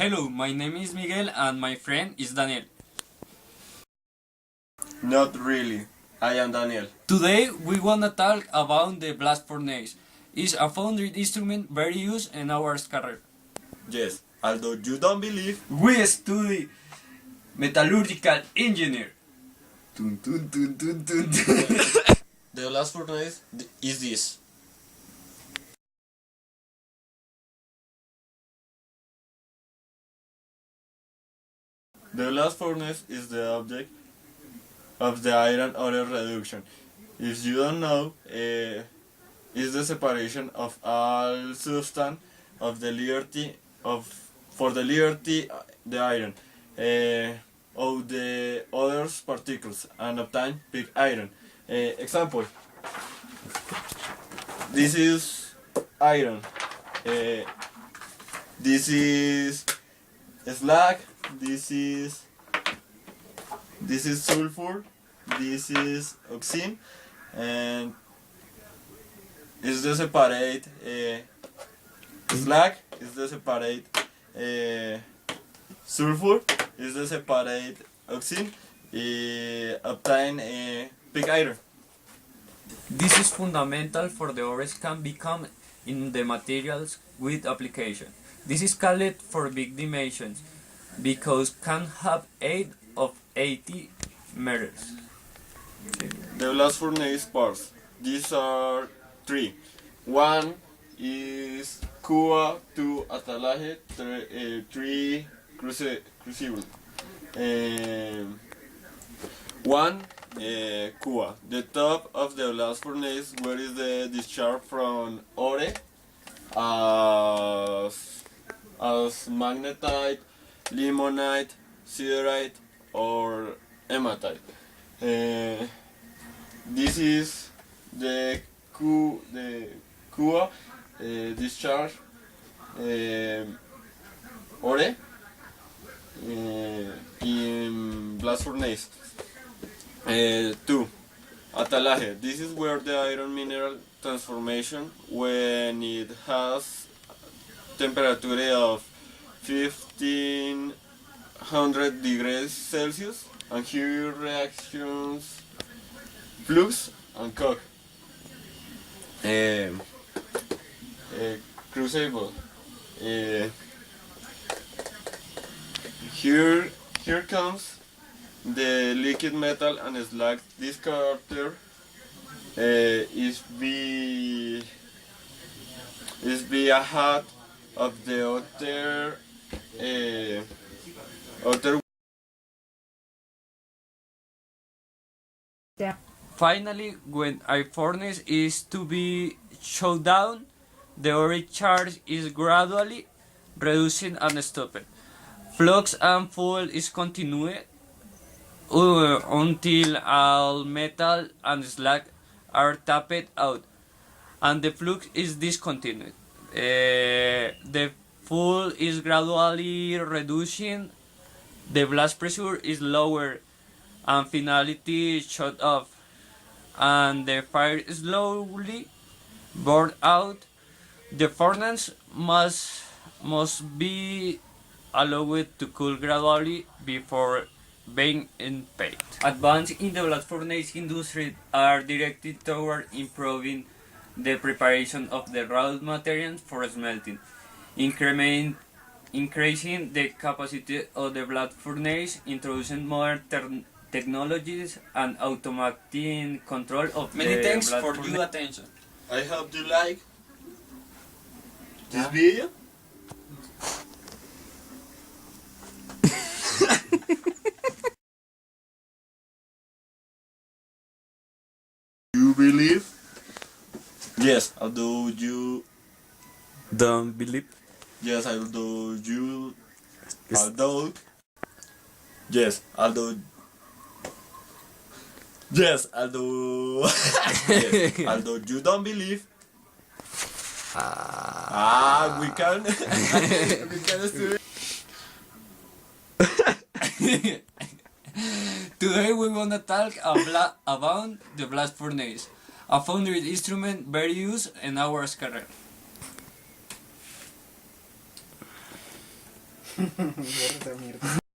Hello, my name is Miguel and my friend is Daniel. Not really. I am Daniel. Today we wanna talk about the blast furnace. It's a foundry instrument very used in our career. Yes, although you don't believe. We study metallurgical engineer. The blast furnace is this. The blast furnace is the object of the iron ore reduction. If you don't know, is the separation of all substance of the liberty of for the liberty the iron of the other particles and obtain pig iron. Example: this is iron. This is slag. This is sulfur. This is oxygen, and is the separate slag, is the separate sulfur, is the separate oxygen, obtain pig iron. This is fundamental for the ores can become in the materials with application. This is called for big dimensions because can have 8 of 80 meters. The blast furnace parts. These are 3. 1 is Cuba, 2 atalaje, 3 crucible. 1 Cuba. The top of the blast furnace where is the discharge from ore as magnetite, limonite, siderite or hematite. This is the Cuba discharge ore in blast furnace. 2. Atalaje. This is where the iron mineral transformation when it has temperature of 1500 degrees Celsius, and here reactions flux and coke. Crucible. Here comes the liquid metal and slag. This character is be a hat of the other. Finally, when a furnace is to be shut down, the ore charge is gradually reducing and stopped. Flux and fuel is continued until all metal and slag are tapped out and the flux is discontinued. The fuel is gradually reducing, the blast pressure is lower and finality shut off, and the fire slowly burned out. The furnace must be allowed to cool gradually before being paid. Advances in the blast furnace industry are directed toward improving the preparation of the raw materials for smelting, increasing the capacity of the blast furnace, introducing modern technologies, and automating control of Many the thanks blast for furnace. your attention. I hope you like this video. You believe? Yes, although you. Don't believe. Yes, although you. Although. Yes, although. Yes, although. Yes, although you don't believe. We can. We can do it. Today we wanna talk about the blast furnace, a foundry instrument very used in our career. Borra esa mierda.